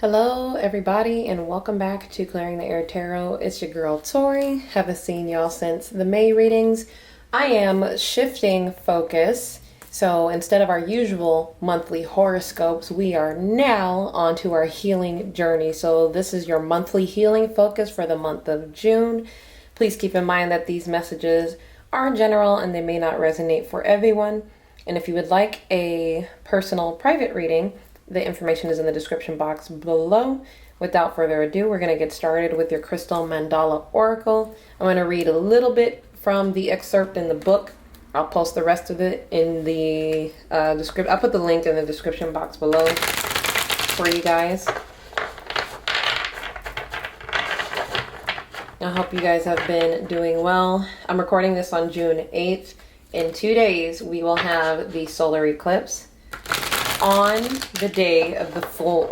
Hello everybody and welcome back to Clearing the Air Tarot. It's your girl Tori. Haven't seen y'all since the May readings. I am shifting focus. So instead of our usual monthly horoscopes, we are now onto our healing journey. So this is your monthly healing focus for the month of June. Please keep in mind that these messages are general and they may not resonate for everyone. And if you would like a personal private reading, the information is in the description box below. Without further ado, we're going to get started with your Crystal Mandala Oracle. I'm going to read a little bit from the excerpt in the book. I'll post the rest of it in the description. I'll put the link in the description box below for you guys. I hope you guys have been doing well. I'm recording this on June 8th. In 2 days, we will have the solar eclipse. On the day of the on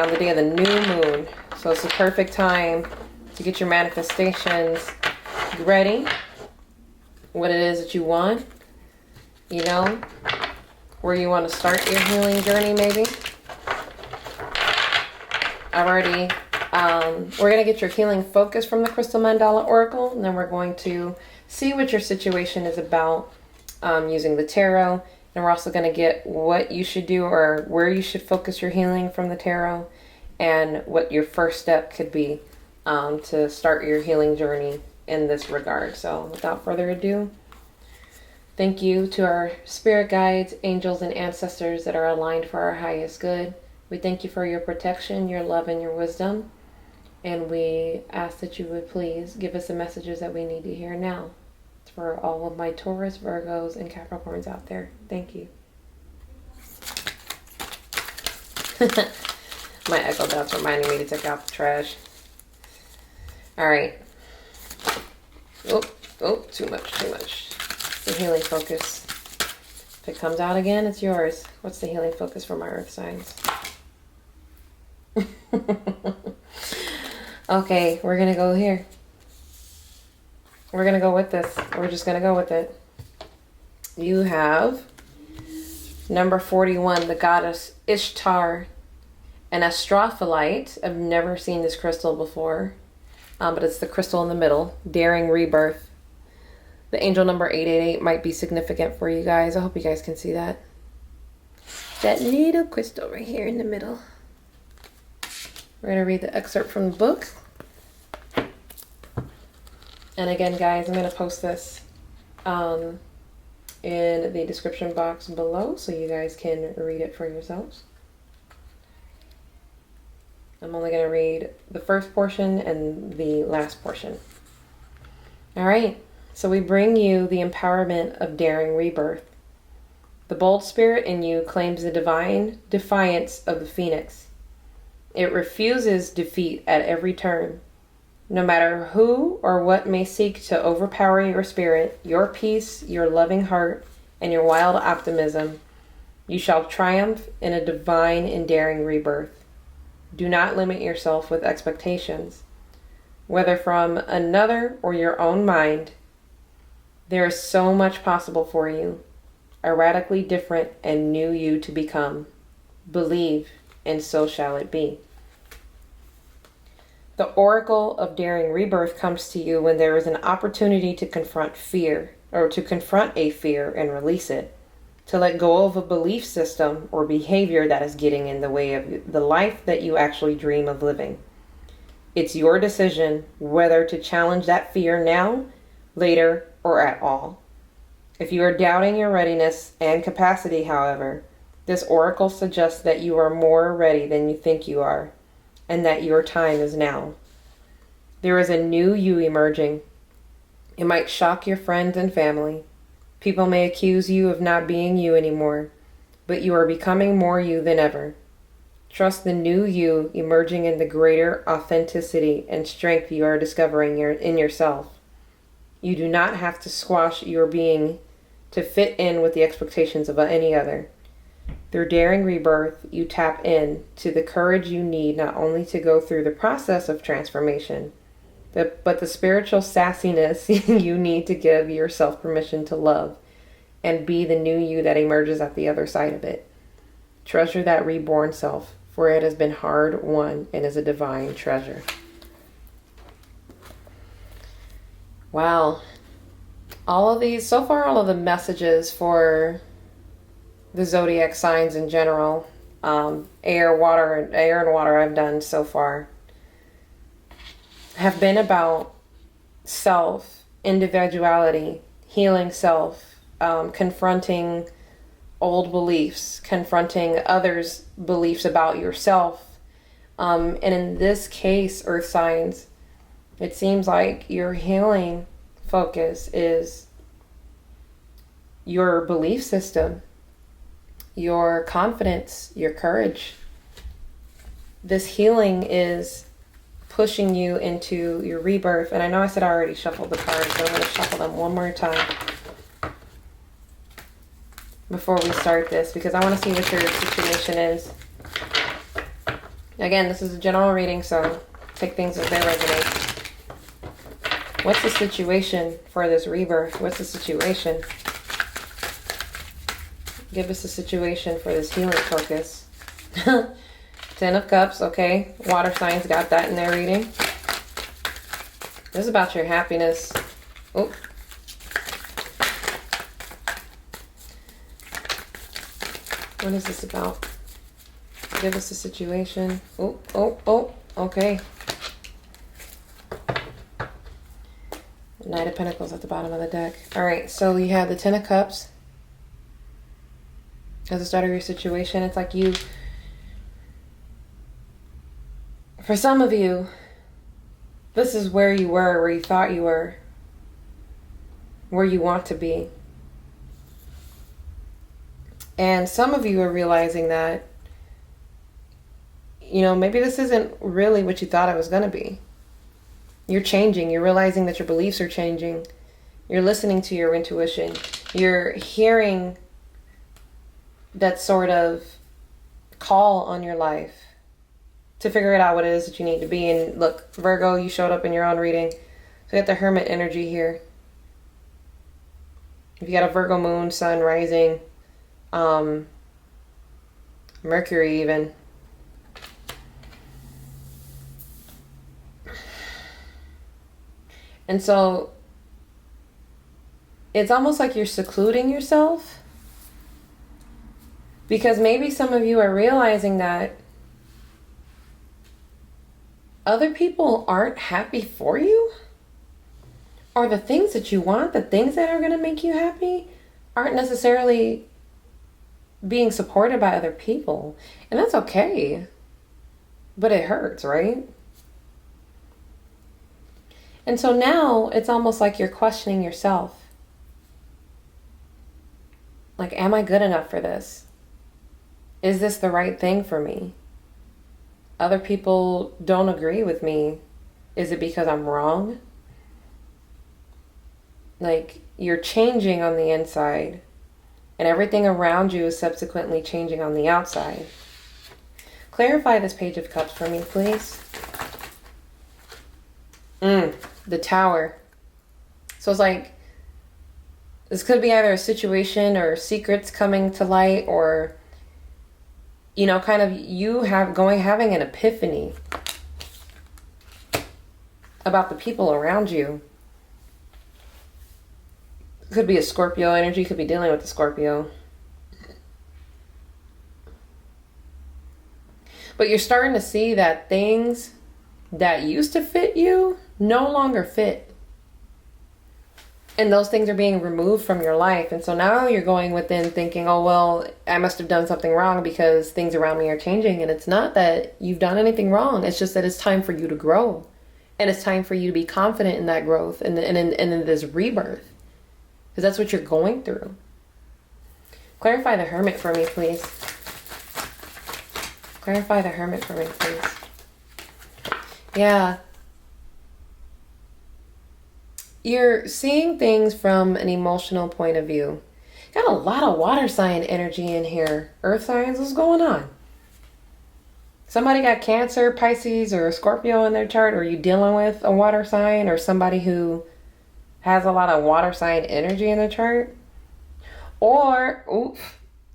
the day of the new moon. So it's the perfect time to get your manifestations ready. What it is that you want. You know, where you want to start your healing journey maybe. We're going to get your healing focus from the Crystal Mandala Oracle. And then we're going to see what your situation is about using the tarot. And we're also going to get what you should do or where you should focus your healing from the tarot and what your first step could be to start your healing journey in this regard. So without further ado, thank you to our spirit guides, angels, and ancestors that are aligned for our highest good. We thank you for your protection, your love, and your wisdom. And we ask that you would please give us the messages that we need to hear now. For all of my Taurus, Virgos, and Capricorns out there. Thank you. My echo dot's reminding me to take out the trash. Alright. Oh, too much. The healing focus. If it comes out again, it's yours. What's the healing focus for my earth signs? Okay, we're gonna go here. We're going to go with this. We're just going to go with it. You have number 41, the goddess Ishtar, an astrophyllite. I've never seen this crystal before, but it's the crystal in the middle, daring rebirth. The angel number 888 might be significant for you guys. I hope you guys can see that. That little crystal right here in the middle. We're going to read the excerpt from the book. And again, guys, I'm going to post this in the description box below so you guys can read it for yourselves. I'm only going to read the first portion and the last portion. All right, so we bring you the empowerment of daring rebirth. The bold spirit in you claims the divine defiance of the phoenix. It refuses defeat at every turn. No matter who or what may seek to overpower your spirit, your peace, your loving heart, and your wild optimism, you shall triumph in a divine and daring rebirth. Do not limit yourself with expectations, whether from another or your own mind. There is so much possible for you, a radically different and new you to become. Believe, and so shall it be. The oracle of daring rebirth comes to you when there is an opportunity to confront fear, or to confront a fear and release it, to let go of a belief system or behavior that is getting in the way of the life that you actually dream of living. It's your decision whether to challenge that fear now, later, or at all. If you are doubting your readiness and capacity, however, this oracle suggests that you are more ready than you think you are, and that your time is now. There is a new you emerging. It might shock your friends and family. People may accuse you of not being you anymore, but you are becoming more you than ever. Trust the new you emerging in the greater authenticity and strength you are discovering in yourself. You do not have to squash your being to fit in with the expectations of any other. Through daring rebirth, you tap in to the courage you need not only to go through the process of transformation, but the spiritual sassiness you need to give yourself permission to love and be the new you that emerges at the other side of it. Treasure that reborn self for it has been hard won and is a divine treasure. Wow. All of these, so far, all of the messages for the zodiac signs in general, air and water I've done so far, have been about self, individuality, healing self, confronting old beliefs, confronting others' beliefs about yourself. And in this case, earth signs, it seems like your healing focus is your belief system, your confidence, your courage. This healing is pushing you into your rebirth. And I know I said I already shuffled the cards, but I'm going to shuffle them one more time before we start this, because I want to see what your situation is. Again, this is a general reading, so take things as they resonate. What's the situation for this rebirth? What's the situation? Give us a situation for this healing focus. 10 of Cups, okay. Water signs got that in their reading. This is about your happiness. Oh. What is this about? Give us a situation. Oh, okay. Knight of Pentacles at the bottom of the deck. Alright, so you have the 10 of Cups at the start of your situation. It's like you, for some of you, this is where you were, where you thought you were, where you want to be. And some of you are realizing that, you know, maybe this isn't really what you thought it was going to be. You're changing. You're realizing that your beliefs are changing. You're listening to your intuition. You're hearing that sort of call on your life to figure it out what it is that you need to be. And look, Virgo, you showed up in your own reading. So you got the Hermit energy here. If you got a Virgo moon, sun, rising, Mercury even. And so it's almost like you're secluding yourself, because maybe some of you are realizing that other people aren't happy for you, or the things that you want, the things that are going to make you happy, aren't necessarily being supported by other people. And that's okay, but it hurts, right? And so now it's almost like you're questioning yourself. Like, am I good enough for this? Is this the right thing for me? Other people don't agree with me. Is it because I'm wrong? Like, you're changing on the inside, and everything around you is subsequently changing on the outside. Clarify this Page of Cups for me, please. The Tower. So it's like, this could be either a situation or secrets coming to light, or, you know, kind of you having an epiphany about the people around you. Could be a Scorpio energy, could be dealing with the Scorpio. But you're starting to see that things that used to fit you no longer fit. And those things are being removed from your life. And so now you're going within thinking, oh, well, I must have done something wrong because things around me are changing. And it's not that you've done anything wrong. It's just that it's time for you to grow. And it's time for you to be confident in that growth and in this rebirth. Because that's what you're going through. Clarify the Hermit for me, please. Clarify the Hermit for me, please. Yeah. You're seeing things from an emotional point of view. Got a lot of water sign energy in here. Earth signs, what's going on? Somebody got Cancer, Pisces, or Scorpio in their chart? Or are you dealing with a water sign or somebody who has a lot of water sign energy in their chart? Or,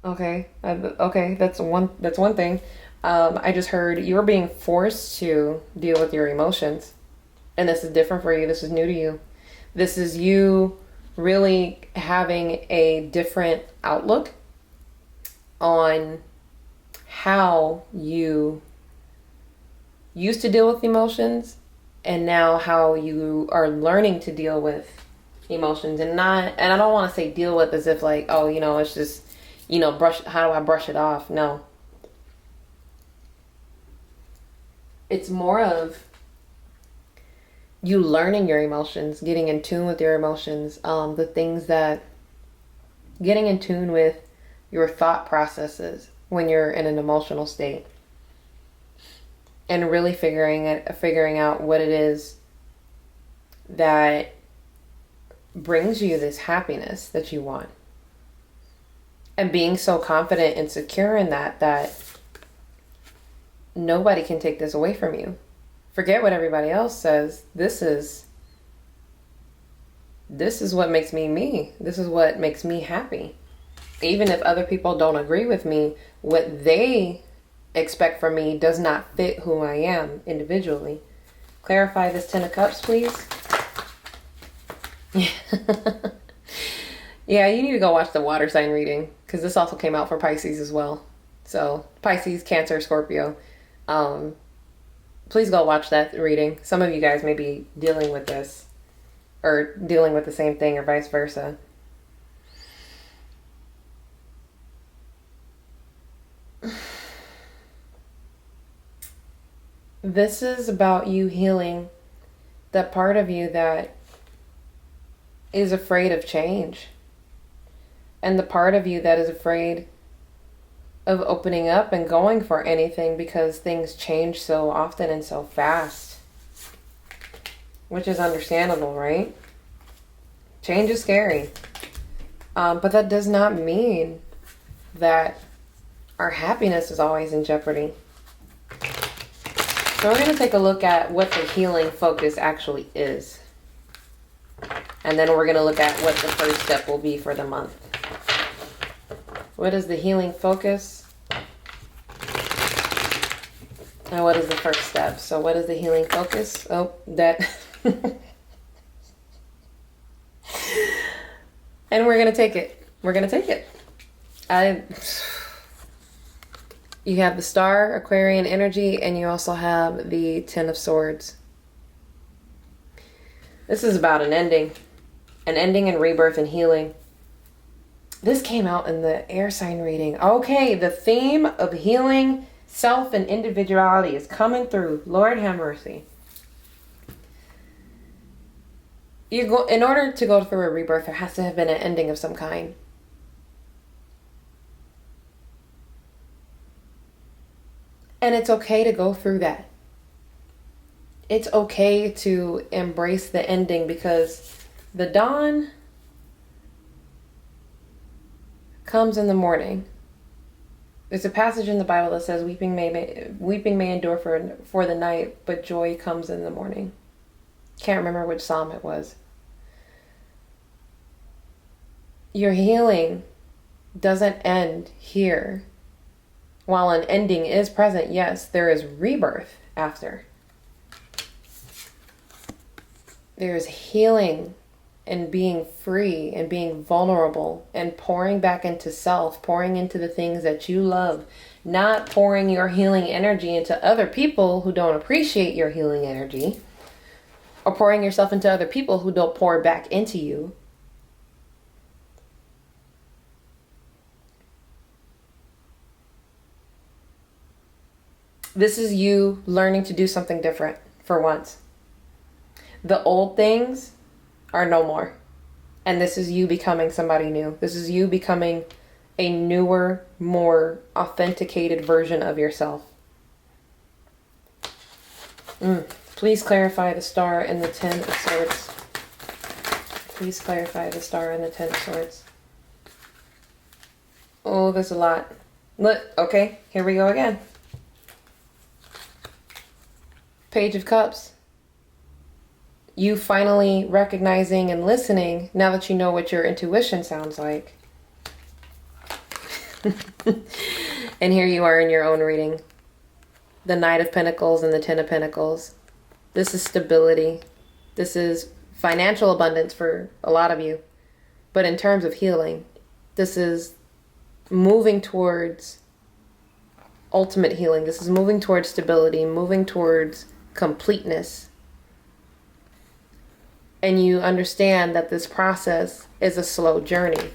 Okay. Okay. That's one thing. I just heard you're being forced to deal with your emotions, and this is different for you. This is new to you. This is you really having a different outlook on how you used to deal with emotions, and now how you are learning to deal with emotions. And I don't want to say deal with as if like, oh, it's just, brush, how do I brush it off? No. It's more of you learning your emotions, getting in tune with your emotions, the things that, getting in tune with your thought processes when you're in an emotional state, and really figuring out what it is that brings you this happiness that you want, and being so confident and secure in that nobody can take this away from you. Forget what everybody else says. This is what makes me me. This is what makes me happy. Even if other people don't agree with me, what they expect from me does not fit who I am individually. Clarify this 10 of Cups, please. Yeah, you need to go watch the water sign reading, because this also came out for Pisces as well. So Pisces, Cancer, Scorpio. Please go watch that reading. Some of you guys may be dealing with this, or dealing with the same thing, or vice versa. This is about you healing that part of you that is afraid of change, and the part of you that is afraid of opening up and going for anything, because things change so often and so fast, which is understandable, right? Change is scary, but that does not mean that our happiness is always in jeopardy. So we're going to take a look at what the healing focus actually is. And then we're going to look at what the first step will be for the month. What is the healing focus? And what is the first step? So what is the healing focus? Oh, that. And we're going to take it. We're going to take it. You have the Star, Aquarian energy, and you also have the Ten of Swords. This is about an ending and rebirth and healing. This came out in the air sign reading. Okay, the theme of healing, self, and individuality is coming through. Lord have mercy. In order to go through a rebirth, there has to have been an ending of some kind. And it's okay to go through that. It's okay to embrace the ending, because the dawn comes in the morning. There's a passage in the Bible that says weeping may endure for the night, but joy comes in the morning. Can't remember which psalm it was. Your healing doesn't end here. While an ending is present, yes, there is rebirth after. There is healing and being free and being vulnerable and pouring back into self, pouring into the things that you love, not pouring your healing energy into other people who don't appreciate your healing energy, or pouring yourself into other people who don't pour back into you. This is you learning to do something different for once. The old things are no more. And this is you becoming somebody new. This is you becoming a newer, more authenticated version of yourself. Please clarify the Star and the Ten of Swords. Please clarify the Star and the Ten of Swords. Oh, there's a lot. Look, okay, here we go again. Page of Cups. You finally recognizing and listening now that you know what your intuition sounds like. And here you are in your own reading. The Knight of Pentacles and the Ten of Pentacles. This is stability. This is financial abundance for a lot of you. But in terms of healing, this is moving towards ultimate healing. This is moving towards stability, moving towards completeness. And you understand that this process is a slow journey.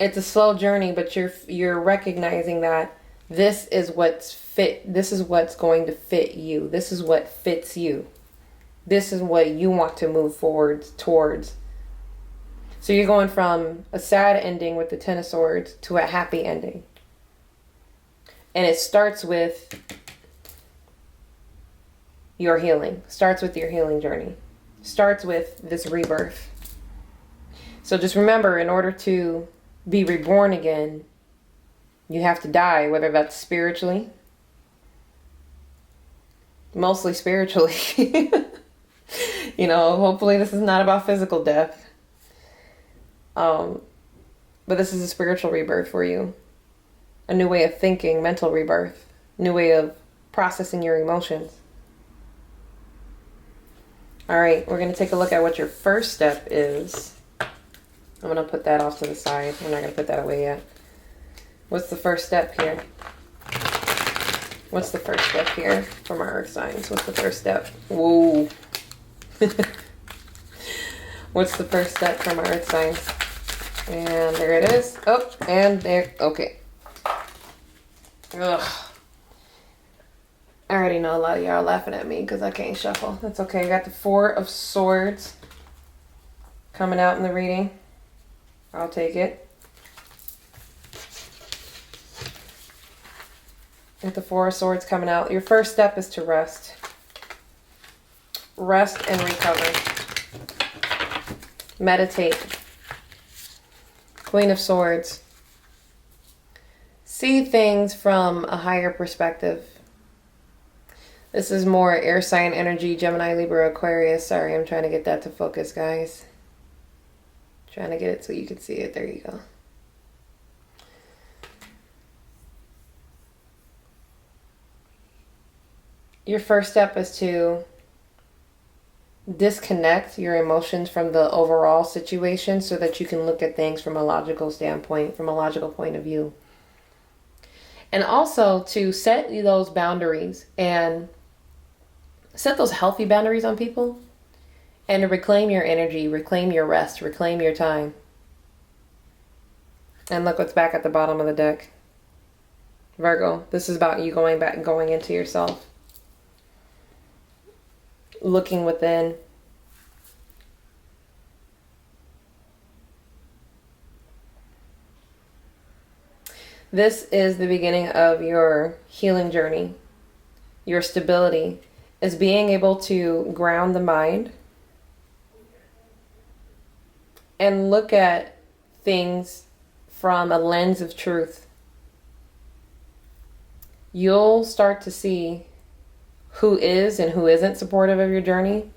It's a slow journey, but you're recognizing that this is what's fit. This is what's going to fit you. This is what fits you. This is what you want to move forward towards. So you're going from a sad ending with the Ten of Swords to a happy ending. And it starts with your healing. Starts with your healing journey. Starts with this rebirth. So just remember, in order to be reborn again, you have to die, whether that's spiritually, mostly spiritually. You know, hopefully this is not about physical death. But this is a spiritual rebirth for you. A new way of thinking, mental rebirth, new way of processing your emotions. All right, we're going to take a look at what your first step is. I'm going to put that off to the side. We're not going to put that away yet. What's the first step here? What's the first step here from our earth signs? What's the first step? Whoa. What's the first step from our earth signs? And there it is. Oh, and there. Okay. Ugh. I already know a lot of y'all are laughing at me because I can't shuffle. That's okay. I got the Four of Swords coming out in the reading. I'll take it. With the Four of Swords coming out, your first step is to rest. Rest and recover. Meditate. Queen of Swords. See things from a higher perspective. This is more air sign energy, Gemini, Libra, Aquarius. Sorry, I'm trying to get that to focus, guys. Trying to get it so you can see it. There you go. Your first step is to disconnect your emotions from the overall situation so that you can look at things from a logical standpoint, from a logical point of view. And also to set those boundaries and set those healthy boundaries on people and to reclaim your energy, reclaim your rest, reclaim your time. And look what's back at the bottom of the deck. Virgo, this is about you going back and going into yourself. Looking within. This is the beginning of your healing journey. Your stability is being able to ground the mind and look at things from a lens of truth. You'll start to see who is and who isn't supportive of your journey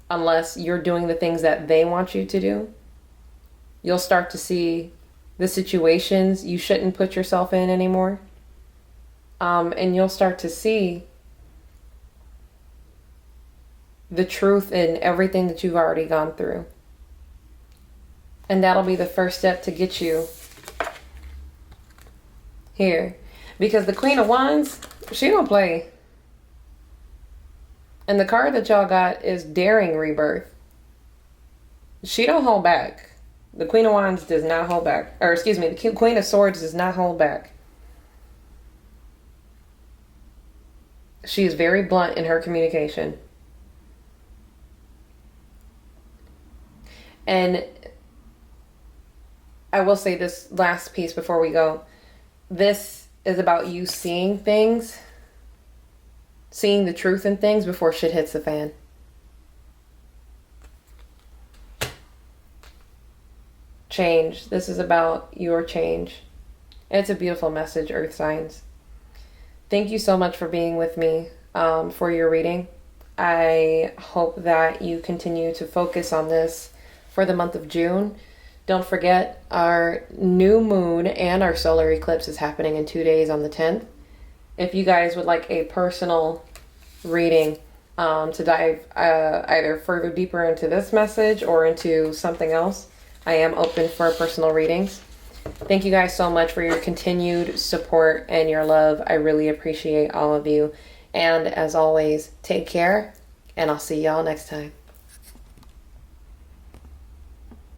unless you're doing the things that they want you to do. You'll start to see the situations you shouldn't put yourself in anymore. And you'll start to see the truth in everything that you've already gone through. And that'll be the first step to get you here. Because the Queen of Wands, she don't play. And the card that y'all got is Daring Rebirth. She don't hold back. The Queen of Wands does not hold back. Or excuse me, the Queen of Swords does not hold back. She is very blunt in her communication. And I will say this last piece before we go. This is about you seeing things, seeing the truth in things before shit hits the fan. Change. This is about your change. And it's a beautiful message, Earth Signs. Thank you so much for being with me for your reading. I hope that you continue to focus on this for the month of June Don't forget, our new moon and our solar eclipse is happening in 2 days on the 10th. If you guys would like a personal reading to dive either further deeper into this message or into something else, I am open for personal readings. Thank you guys so much for your continued support and your love. I really appreciate all of you. And as always, take care, and I'll see y'all next time.